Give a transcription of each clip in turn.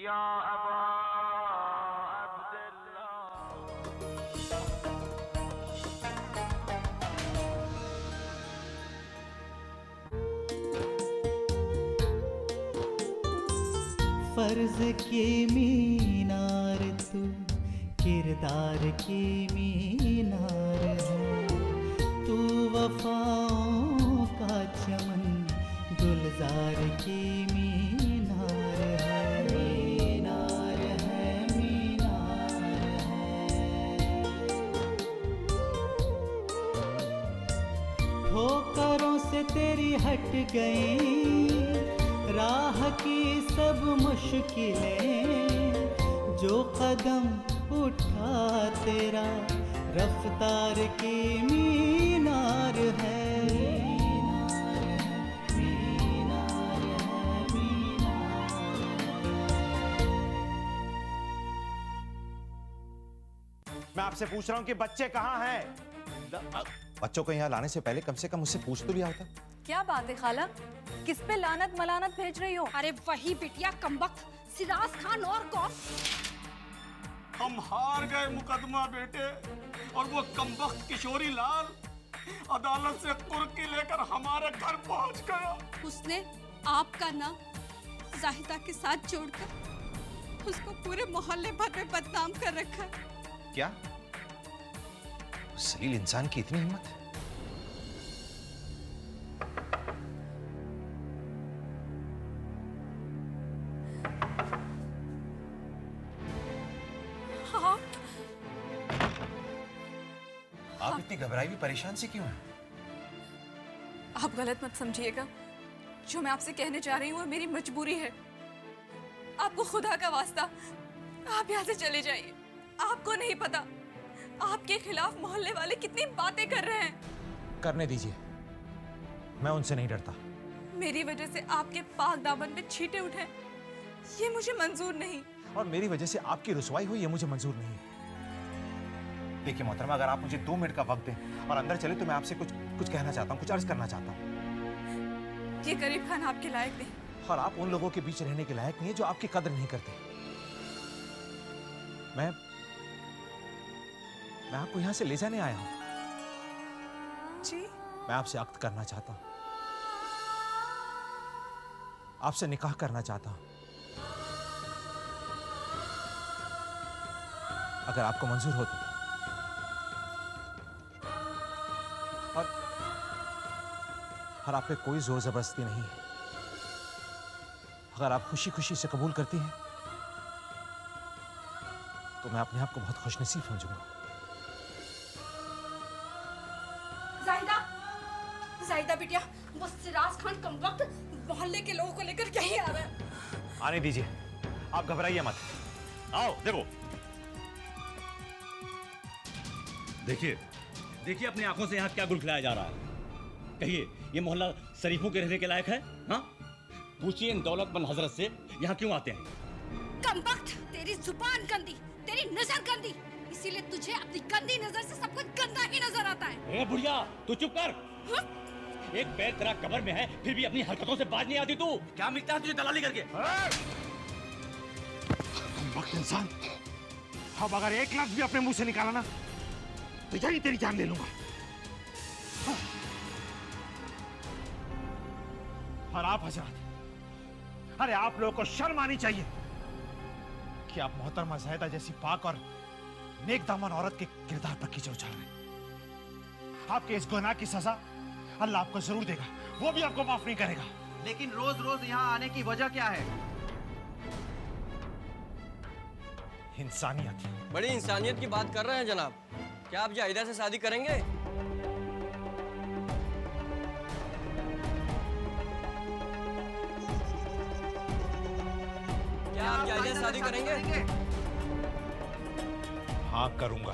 या अबा अब्दुल्लाह। फर्ज के मीनार तू किरदार की मीनार है, तू वफाओं का चमन गुलजार की मीनार है, मीनार है, मीनार है। ठोकरों से तेरी हट गई राह की सब मुश्किलें, जो कदम उठा तेरा रफ्तार की मीनार है, मीनार है, मीनार है, मीनार है। मैं आपसे पूछ रहा हूँ कि बच्चे कहाँ हैं? बच्चों को यहाँ लाने से पहले कम से कम मुझसे पूछ तो लिया होता। क्या बात है खाला, किस पे लानत मलानत भेज रही हो? अरे वही बिटिया कमबख्त सिराज खान और कौन? हम हार गए मुकदमा बेटे, और वो कमबख्त किशोरी लाल अदालत से कुर्की लेकर हमारे घर पहुंच गया। उसने आपका नाम जाहिदा के साथ जोड़कर उसको पूरे मोहल्ले भर में बदनाम कर रखा है। क्या उस जलील इंसान की इतनी हिम्मत है? आप इतनी घबराई हुई परेशान से क्यों हैं? आप गलत मत समझिएगा, जो मैं आपसे कहने जा रही हूँ मेरी मजबूरी है। आपको खुदा का वास्ता, आप यहाँ से चले जाइए। आपको नहीं पता आपके खिलाफ मोहल्ले वाले कितनी बातें कर रहे हैं। करने दीजिए, मैं उनसे नहीं डरता। मेरी वजह से आपके पाक दामन पे छींटे उठे, ये मुझे मंजूर नहीं। और मेरी वजह से आपकी रुसवाई हुई, ये मुझे मंजूर नहीं है। देखिए मोहतरमा, अगर आप मुझे 2 मिनट का वक्त दें और अंदर चले तो मैं आपसे कुछ कहना चाहता हूँ, कुछ अर्ज करना चाहता हूँ। ये गरीब खान आपके लायक नहीं, और आप उन लोगों के बीच रहने के लायक नहीं है जो आपकी कदर नहीं करते। मैं आपको यहां से ले जाने आया हूं। जी मैं आपसे अक्द करना चाहता हूं, आपसे निकाह करना चाहता हूं। अगर आपको मंजूर हो तो। और आप पे कोई जोर जबरदस्ती नहीं है। अगर आप खुशी खुशी से कबूल करती हैं तो मैं अपने आप को बहुत खुशनसीब समझूंगा। जाहिदा बिटिया, वो सिराज खान कमबख्त मोहल्ले के लोगों को लेकर यहीं आ रहा है। आने दीजिए, आप घबराइए मत। आओ देखो, देखिए अपनी आंखों से यहाँ क्या गुल खिलाया जा रहा है। कहिए, ये मोहल्ला शरीफों के रहने के लायक है? हाँ, पूछिए इन दौलतमंद हजरत से यहाँ क्यों आते हैं। कमबख्त, तेरी जुबान गंदी, तेरी नजर गंदी, इसीलिए तुझे अपनी गंदी नजर से सब कुछ गंदा ही नजर आता है। ए बुढ़िया, तू चुप कर। एक पैर तेरा कब्र में है, फिर भी अपनी हरकतों से बाज नहीं आती तू। क्या मिलता है तुझे दलाली करके? वक्त इंसान, अब अगर एक लफ्ज भी अपने मुंह से निकाला ना तो यही तेरी जान ले लूंगा। और आप हजरत, अरे आप लोगों को शर्म आनी चाहिए कि आप मोहतरमा ज़ाहिदा जैसी पाक और नेक दामन औरत के किरदार पर कीचड़ उछाल रहे हैं। आपके इस गुनाह की सजा अल्लाह आपको जरूर देगा, वो भी आपको माफ नहीं करेगा। लेकिन रोज रोज यहाँ आने की वजह क्या है? इंसानियत। बड़ी इंसानियत की बात कर रहे हैं जनाब। क्या आप जाहिदा से शादी करेंगे? क्या आप जाहिदा से शादी करेंगे? हाँ करूंगा।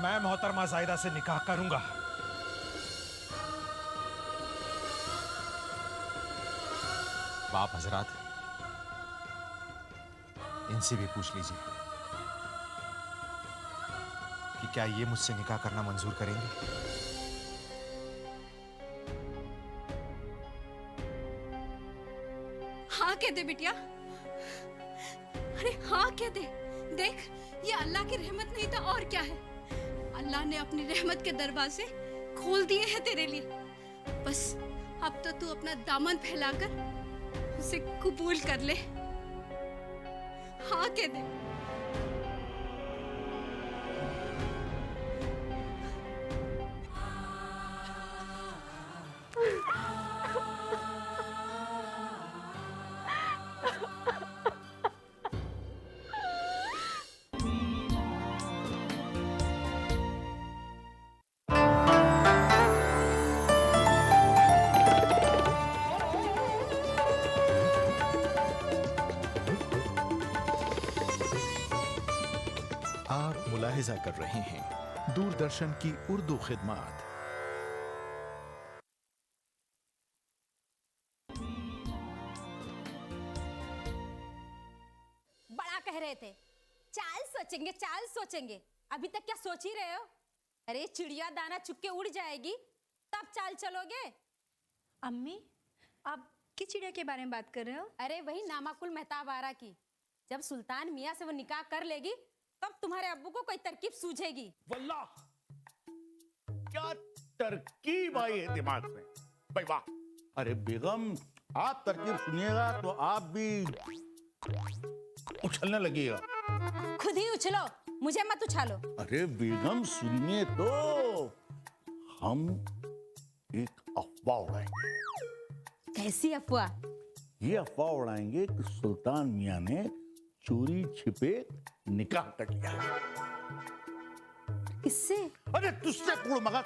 मैं मोहतरमा ज़ाहिदा से निकाह करूंगा। बाप हजरात, इनसे भी पूछ लीजिए कि क्या ये मुझसे निकाह करना मंजूर करेंगे। हाँ कह दे बिटिया, अरे हाँ कह दे। देख, ये अल्लाह की रहमत नहीं तो और क्या है। अल्लाह ने अपनी रहमत के दरवाजे खोल दिए हैं तेरे लिए। बस अब तो तू अपना दामन फैलाकर उसे कबूल कर ले। हाँ कह दे। आप मुलाहिजा कर रहे हैं दूरदर्शन की उर्दू खिदमत। बड़ा कह रहे थे चाल सोचेंगे, चाल सोचेंगे। अभी तक क्या सोच ही रहे हो? अरे चिड़िया दाना चुग के उड़ जाएगी तब चाल चलोगे। अम्मी, आप किस चिड़िया के बारे में बात कर रहे हो? अरे वही नामाकुल मेहताब आरा की। जब सुल्तान मियाँ से वो निकाह कर लेगी तब तुम्हारे अब्बू को कोई तरकीब सूझेगी। वल्लाह क्या तरकीब आई है दिमाग में भाई, वाह। अरे बेगम, आप तरकीब सुनिएगा तो आप भी उछलने लगेगा। खुद ही उछलो, मुझे मत उछालो। अरे बेगम सुनिए तो, हम एक अफवाह उड़ाएंगे। कैसी अफवाह? ये अफवाह उड़ाएंगे कि सुल्तान मियाँ ने चोरी छिपे निकाह कर लिया है। किससे? अरे तुझसे कूड़ मगज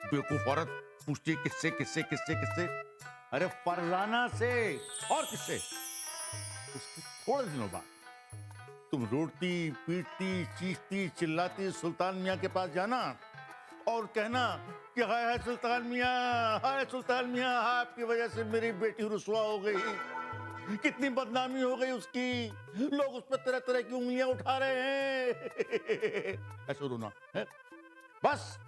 बेवकूफ औरत पूछती किससे किससे किससे किससे। अरे फरजाना से। और किससे? उसके थोड़े दिनों बाद तुम रोती पीटती चीखती चिल्लाती सुल्तान मियाँ के पास जाना और कहना कि हाय हाय सुल्तान मियाँ, हाय सुल्तान मियाँ, आपकी वजह से मेरी बेटी रुसवा हो गई, कितनी बदनामी हो गई उसकी, लोग उस पर तरह तरह की उंगलियां उठा रहे हैं। ऐसे रोना है। बस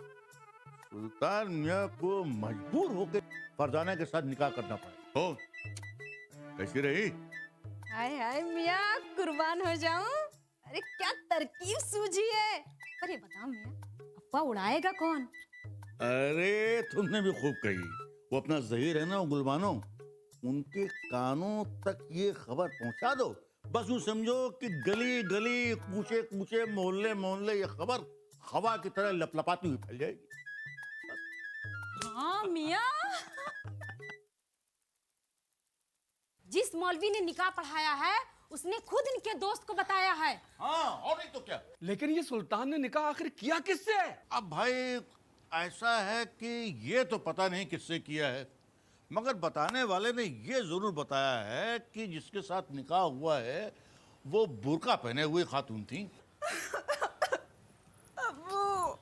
सुल्तान मियाँ को मजबूर होकर फरजाना के साथ निकाह करना पड़ा। हो कैसी रही? हाय हाय मियाँ, कुर्बान हो जाऊं। अरे क्या तरकीब सूझी है। पर ये बताओ मियाँ, अफवाह उड़ाएगा कौन? अरे तुमने भी खूब कही। वो अपना ज़हीर है ना, गुलबानो, उनके कानों तक ये खबर पहुंचा दो। बस यूं समझो कि गली गली कूचे कूचे मोहल्ले मोहल्ले ये खबर हवा की तरह लपलपाती हुई फैल जाएगी। हाँ मियाँ, जिस मौलवी ने निकाह पढ़ाया है उसने खुद इनके दोस्त को बताया है। हाँ, और नहीं तो क्या। लेकिन ये सुल्तान ने निकाह आखिर किया किससे? अब भाई ऐसा है कि ये तो पता नहीं किससे किया है, मगर बताने वाले ने ये जरूर बताया है कि जिसके साथ निकाह हुआ है वो बुर्का पहने हुए खातून थी। अब्बू,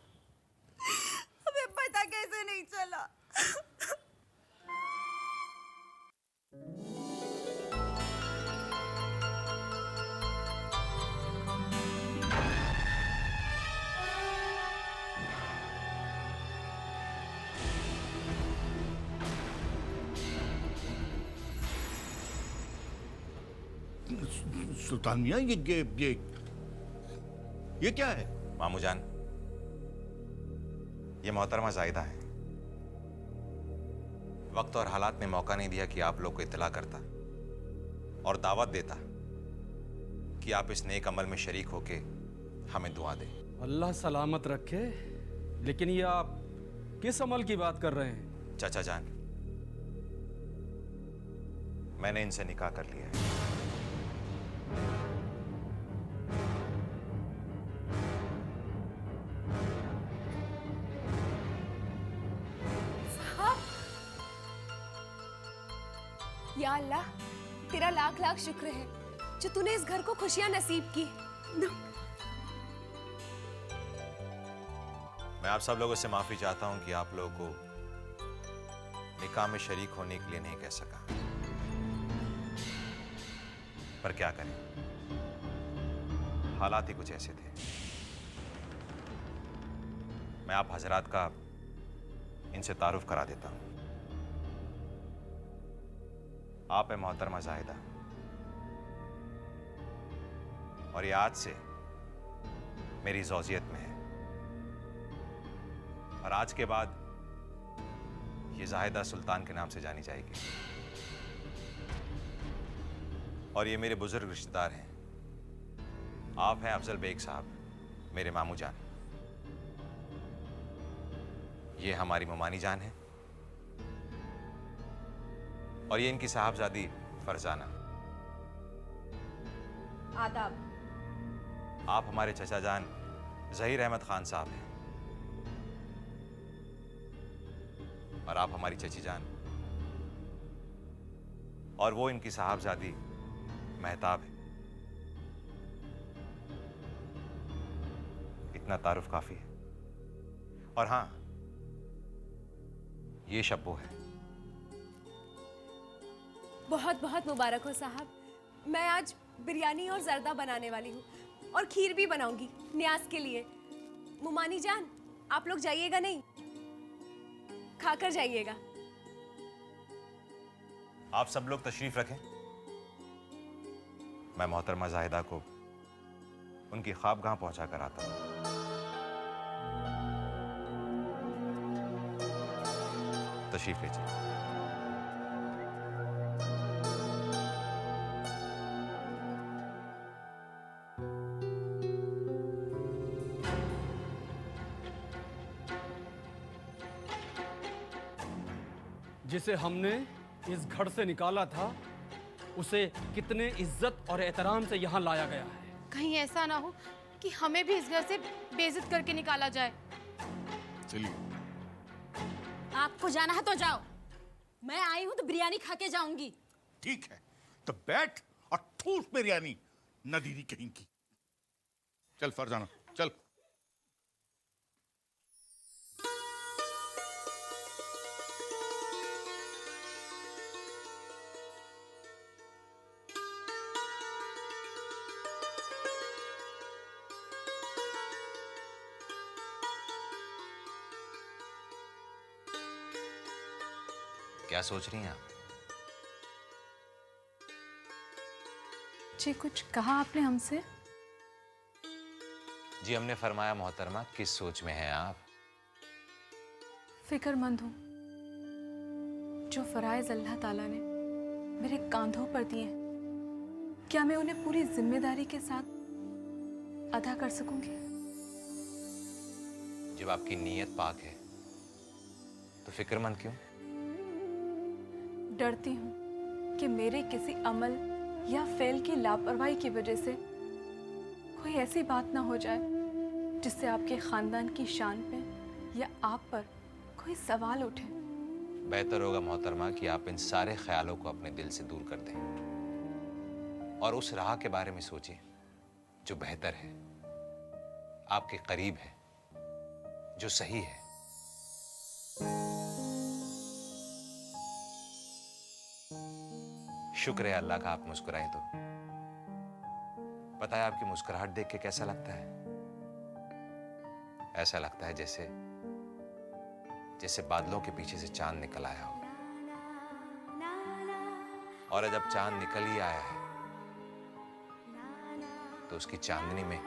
हमें पता कैसे नहीं चला? सुल्तान मियाँ, ये क्या है? मामू जान, ये मोहतरमा जायदा है। वक्त और हालात ने मौका नहीं दिया कि आप लोग को इत्तला करता और दावत देता कि आप इस नेक अमल में शरीक होके हमें दुआ दें। अल्लाह सलामत रखे। लेकिन ये आप किस अमल की बात कर रहे हैं? चाचा जान, मैंने इनसे निकाह कर लिया है। या अल्लाह, तेरा लाख लाख शुक्र है जो तूने इस घर को खुशियां नसीब की। मैं आप सब लोगों से माफी चाहता हूं कि आप लोगों को निकाह में शरीक होने के लिए नहीं कह सका, पर क्या करें, हालात ही कुछ ऐसे थे। मैं आप हजरात का इनसे तारुफ करा देता हूं। आप है मोहतरमा जाहिदा, और ये आज से मेरी ज़ौजियत में है। और आज के बाद ये जाहिदा सुल्तान के नाम से जानी जाएगी। और ये मेरे बुजुर्ग रिश्तेदार हैं। आप हैं अफजल बेग साहब, मेरे मामू जान। ये हमारी मुमानी जान है, और ये इनकी साहबजादी फरजाना। आदाब। आप हमारे चचा जान जहीर अहमद खान साहब हैं, और आप हमारी चची जान, और वो इनकी साहबजादी महताब है। इतना तारुफ काफी है। और हाँ, ये शब्बो है। बहुत बहुत मुबारक हो साहब। मैं आज बिरयानी और जर्दा बनाने वाली हूँ, और खीर भी बनाऊंगी न्याज के लिए। मुमानी जान, आप लोग जाइएगा नहीं, खाकर जाइएगा। आप सब लोग तशरीफ रखें। मैं मोहतरमा जाहिदा को उनकी ख्वाबगाह पहुंचा कर आता हूं। तशरीफ लीजिए। जिसे हमने इस घर से निकाला था, उसे कितने इज्जत और एहतराम से यहाँ लाया गया है। कहीं ऐसा ना हो कि हमें भी इस घर से बेइज्जत करके निकाला जाए। चलिए। आपको जाना है तो जाओ, मैं आई हूं तो बिरयानी खा के जाऊंगी। ठीक है, तो बैठ और ठूस बिरयानी, नदीरी कहीं की। चल फरजाना, चल। क्या सोच रही हैं आप? जी, कुछ कहा आपने हमसे? जी, हमने फरमाया मोहतरमा, किस सोच में हैं आप? फिक्रमंद हूँ। जो फराइज अल्लाह ताला ने मेरे कांधों पर दिए हैं, क्या मैं उन्हें पूरी जिम्मेदारी के साथ अदा कर सकूंगी? जब आपकी नीयत पाक है तो फिक्रमंद क्यों? डरती हूँ कि मेरे किसी अमल या फेल की लापरवाही की वजह से कोई ऐसी बात ना हो जाए जिससे आपके खानदान की शान पे या आप पर कोई सवाल उठे। बेहतर होगा मोहतरमा कि आप इन सारे ख्यालों को अपने दिल से दूर कर दें और उस राह के बारे में सोचें जो बेहतर है, आपके करीब है, जो सही है। शुक्र है अल्लाह का आप मुस्कुराए तो। पता है आपकी मुस्कुराहट देख के कैसा लगता है? ऐसा लगता है जैसे जैसे बादलों के पीछे से चांद निकल आया हो। और जब चांद निकल ही आया है तो उसकी चांदनी में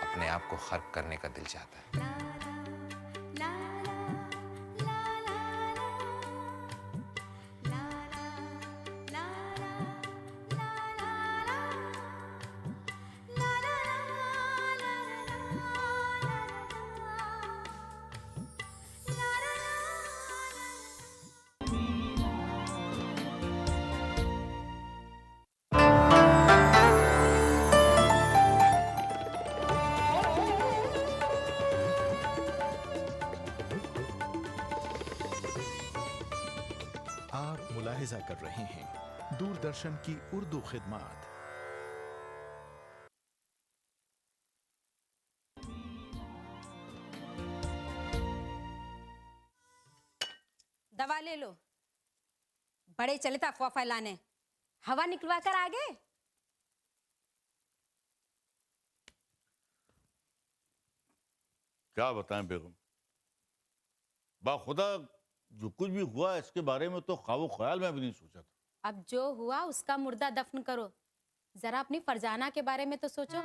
अपने आप को खर्क करने का दिल चाहता है। आप मुलाहिजा कर रहे हैं दूरदर्शन की उर्दू खिदमत। दवा ले लो, बड़े चले था अफवाह फैलाने, हवा निकलवा कर आगे। क्या बताएं बेगम, बाखुदा जो कुछ भी हुआ इसके बारे में तो ख्वाबो ख्याल में भी नहीं सोचा था। अब जो हुआ उसका मुर्दा दफन करो, जरा अपनी फरजाना के बारे में तो सोचो।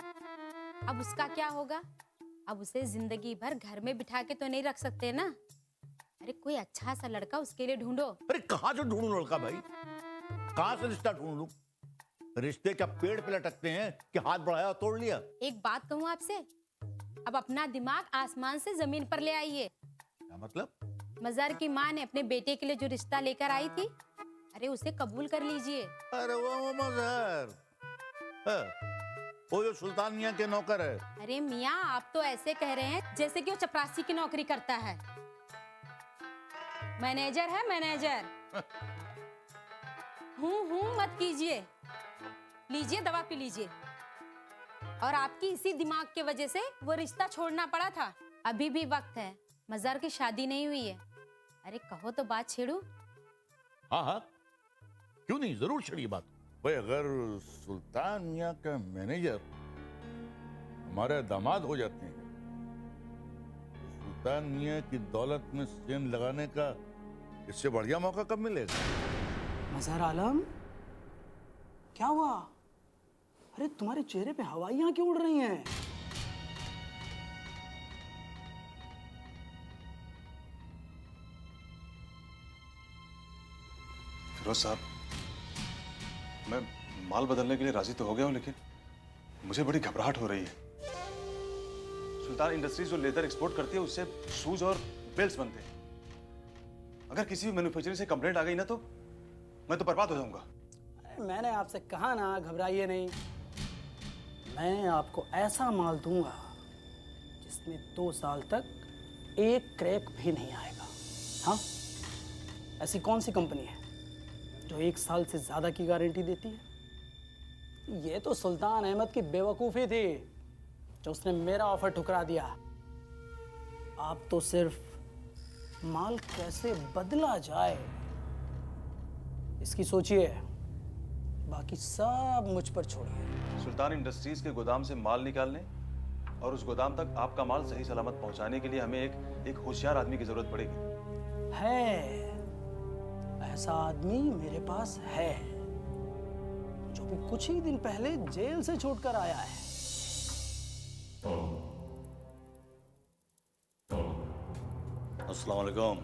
अब उसका क्या होगा? अब उसे जिंदगी भर घर में बिठा के तो नहीं रख सकते ना। अरे कोई अच्छा सा लड़का उसके लिए ढूंढो। अरे कहाँ से ढूंढूं लड़का भाई? कहाँ से रिश्ता ढूंढ लूं? रिश्ते क्या पेड़ पे लटकते हैं कि हाथ बढ़ाया और तोड़ लिया? एक बात कहूँ आपसे, अब अपना दिमाग आसमान से जमीन पर ले आइए। क्या मतलब? मजार की माँ ने अपने बेटे के लिए जो रिश्ता लेकर आई थी, अरे उसे कबूल कर लीजिए। अरे वो मजहर, वो जो सुल्तान मियाँ के नौकर है। अरे मियाँ, आप तो ऐसे कह रहे हैं जैसे कि वो चपरासी की नौकरी करता है। मैनेजर है मैनेजर। हूँ मत कीजिए, लीजिए दवा पी लीजिए। और आपकी इसी दिमाग के वजह से वो रिश्ता छोड़ना पड़ा था। अभी भी वक्त है, मजार की शादी नहीं हुई है। अरे कहो तो बात छेड़ू। हाँ हाँ, क्यों नहीं, जरूर छेड़िए बात। भाई अगर सुल्तान मियाँ का मैनेजर हमारे दामाद हो जाते हैं तो सुल्तान मियाँ की दौलत में सेंध लगाने का इससे बढ़िया मौका कब मिलेगा? मजहर आलम, क्या हुआ? अरे तुम्हारे चेहरे पे हवाइयां क्यों उड़ रही हैं? फिरोज साहब, मैं माल बदलने के लिए राजी तो हो गया हूं, लेकिन मुझे बड़ी घबराहट हो रही है। सुल्तान इंडस्ट्रीज जो लेदर एक्सपोर्ट करती है उससे शूज और बेल्ट्स बनते हैं। अगर किसी भी मैन्युफैक्चरिंग से कंप्लेंट आ गई ना तो मैं तो बर्बाद हो जाऊंगा। मैंने आपसे कहा ना, घबराइए नहीं। मैं आपको ऐसा माल दूंगा जिसमें 2 साल तक एक क्रैक भी नहीं आएगा। हाँ, ऐसी कौन सी कंपनी है जो 1 साल से ज्यादा की गारंटी देती है? ये तो सुल्तान अहमद की बेवकूफी थी जो उसने मेरा ऑफर ठुकरा दिया। आप तो सिर्फ माल कैसे बदला जाए इसकी सोचिए, बाकी सब मुझ पर छोड़िए। सुल्तान इंडस्ट्रीज के गोदाम से माल निकालने और उस गोदाम तक आपका माल सही सलामत पहुंचाने के लिए हमें एक होशियार आदमी की जरूरत पड़ेगी। है, ऐसा आदमी मेरे पास है जो भी कुछ ही दिन पहले जेल से छूटकर आया है। अस्सलाम वालेकुम।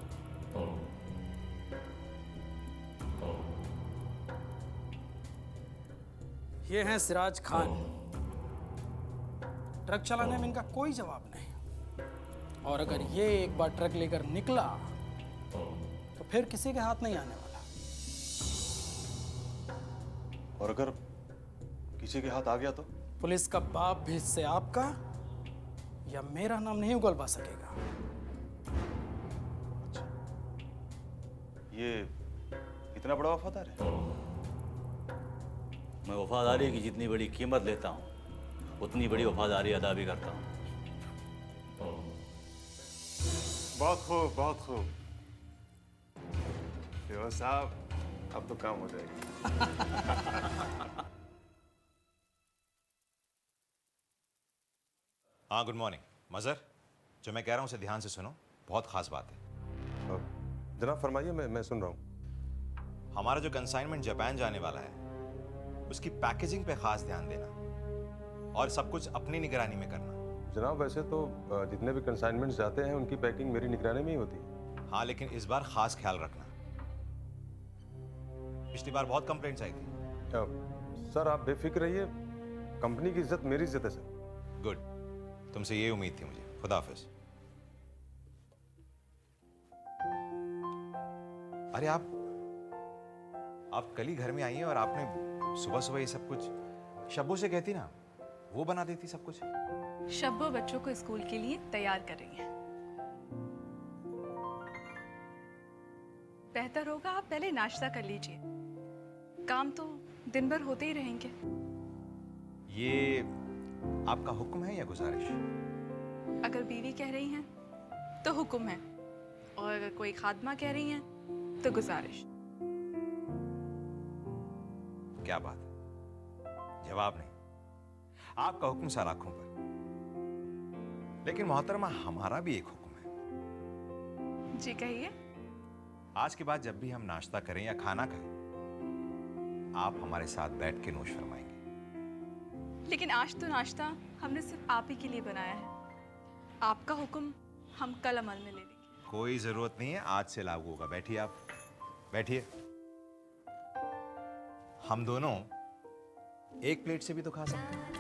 ये हैं सिराज खान। ट्रक चलाने में इनका कोई जवाब नहीं, और अगर ये एक बार ट्रक लेकर निकला तो फिर किसी के हाथ नहीं आने वाला। और अगर किसी के हाथ आ गया तो? पुलिस का बाप भी इससे आपका या मेरा नाम नहीं उगलवा सकेगा। अच्छा, ये इतना बड़ा वफादार है? मैं वफादारी की जितनी बड़ी कीमत लेता हूँ उतनी बड़ी वफादारी अदा भी करता हूँ। बहुत खूब, बहुत खूब। फिरोज साहब, अब तो काम हो जाएगा। हाँ, गुड मॉर्निंग। मजर, जो मैं कह रहा हूँ उसे ध्यान से सुनो, बहुत खास बात है। जनाब फरमाइए, मैं सुन रहा हूँ। हमारा जो कंसाइनमेंट जापान जाने वाला है उसकी पैकेजिंग पे खास ध्यान देना और सब कुछ अपनी निगरानी में करना। जनाब वैसे तो जितने भी कंसाइनमेंट्स जाते हैं उनकी पैकिंग मेरी निगरानी में ही होती है। हाँ, लेकिन इस बार खास ख्याल रखना। पिछली बार बहुत कंप्लेंट्स आई थी। सर आप बेफिक्र रहिए, कंपनी की इज्जत मेरी इज्जत है सर। गुड, तुमसे ये उम्मीद थी मुझे। खुदा हाफिज। अरे आप कल ही घर में आई हैं और आपने सुबह सुबह ये सब कुछ शब्बो से कहती ना, वो बना देती सब कुछ। शब्बो बच्चों को स्कूल के लिए तैयार कर रही है। बेहतर होगा आप पहले नाश्ता कर लीजिए, काम तो दिन भर होते ही रहेंगे। ये आपका हुक्म है या गुजारिश? अगर बीवी कह रही हैं तो हुक्म है, और अगर कोई खादमा कह रही हैं तो गुजारिश। क्या बात है, जवाब नहीं। आपका हुक्म सर आंखों पर, लेकिन मोहतरमा हमारा भी एक हुक्म है। जी कहिए। आज के बाद जब भी हम नाश्ता करें या खाना खाएं, आप हमारे साथ बैठ के नोश फरमाएंगे। लेकिन आज तो नाश्ता हमने सिर्फ आप ही के लिए बनाया है। आपका हुक्म हम कल अमल में ले लेंगे। कोई जरूरत नहीं है, आज से लागू होगा। बैठिए, आप बैठिए। हम दोनों एक प्लेट से भी तो खा सकते हैं।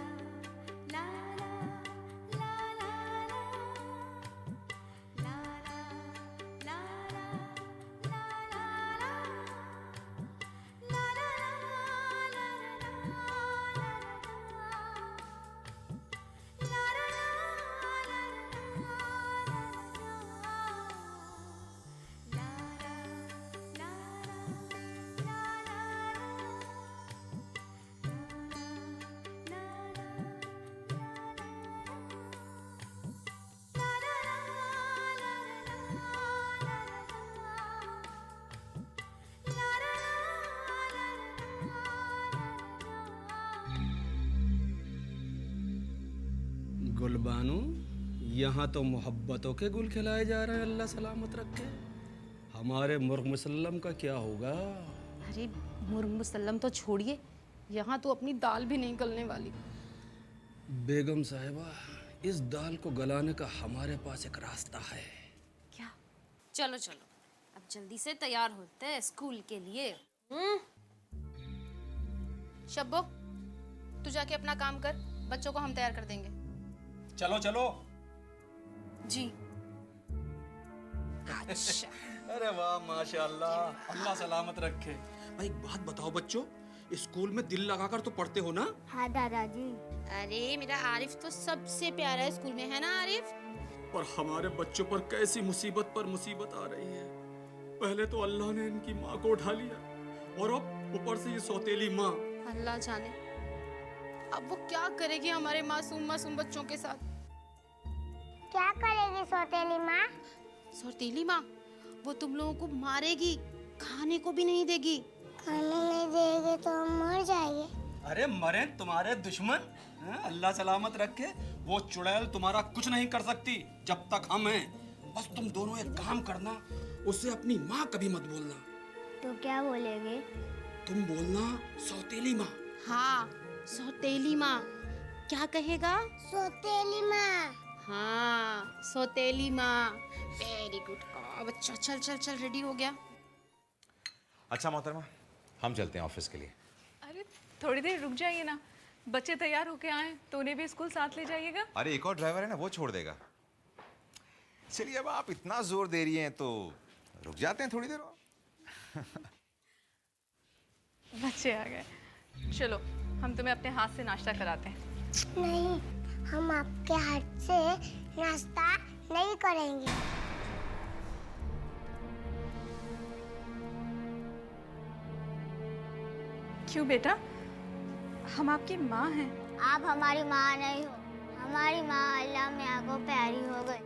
गुलबानो, यहाँ तो मोहब्बतों के गुल खिलाए जा रहे हैं, अल्लाह सलामत रखे। हमारे मुर्ग मुसल्लम का क्या होगा? अरे मुर्ग मुसल्लम तो छोड़िए, यहाँ तो अपनी दाल भी नहीं गलने वाली। बेगम साहिबा, इस दाल को गलाने का हमारे पास एक रास्ता है। क्या? चलो चलो, अब जल्दी से तैयार होते हैं स्कूल के लिए। शब्बो, तू जाके अपना काम कर, बच्चों को हम तैयार कर देंगे। चलो चलो जी। अच्छा। अरे वाह, माशाअल्लाह, अल्लाह सलामत रखे। भाई एक बात बताओ बच्चों, स्कूल में दिल लगाकर तो पढ़ते हो ना? हाँ दादाजी। अरे मेरा आरिफ तो सबसे प्यारा है स्कूल में, है ना आरिफ? पर हमारे बच्चों पर कैसी मुसीबत पर मुसीबत आ रही है। पहले तो अल्लाह ने इनकी माँ को उठा लिया, और अब ऊपर से ये सौतेली माँ। अल्लाह जाने अब वो क्या करेगी हमारे मासूम मासूम बच्चों के साथ। क्या करेगी सौतेली माँ? सौतेली माँ वो तुम लोगों को मारेगी, खाने को भी नहीं देगी। खाने नहीं देगी तो हम मर जाएंगे। अरे मरे तुम्हारे दुश्मन, अल्लाह सलामत रखे। वो चुड़ैल तुम्हारा कुछ नहीं कर सकती जब तक हम हैं। बस तुम दोनों एक काम करना, उसे अपनी माँ कभी मत बोलना। तो क्या बोलेगे? तुम बोलना सौतेली माँ। हाँ, सौतेली माँ। क्या कहेगा? सौतेली माँ। हाँ, सौतेली माँ। Very good. बच्चा चल चल चल, रेडी हो गया? अच्छा मोहतरमा, हम चलते हैं ऑफिस के लिए। अरे थोड़ी देर रुक जाइए ना, बच्चे तैयार होके आए तो उन्हें भी स्कूल साथ ले जाइएगा। अरे एक और ड्राइवर है ना, वो छोड़ देगा। चलिए, अब आप इतना जोर दे रही हैं तो रुक जाते हैं थोड़ी देर और। बच्चे आ गए, चलो हम तुम्हें अपने हाथ से नाश्ता कराते हैं। नहीं, हम आपके हाथ से नाश्ता नहीं करेंगे। क्यों बेटा? हम आपकी माँ हैं। आप हमारी माँ नहीं हो, हमारी माँ अल्लाह में आगो प्यारी हो गई।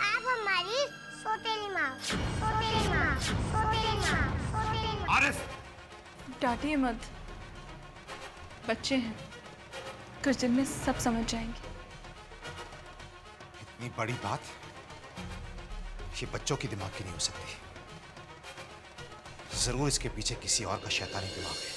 आप हमारी सौतेली माँ, सौतेली माँ, सौतेली माँ, सौतेली माँ। आरिफ, डांटिए मत, बच्चे हैं, कुछ दिन में सब समझ जाएंगे। इतनी बड़ी बात ये बच्चों की दिमाग की नहीं हो सकती। जरूर इसके पीछे किसी और का शैतानी दिमाग है।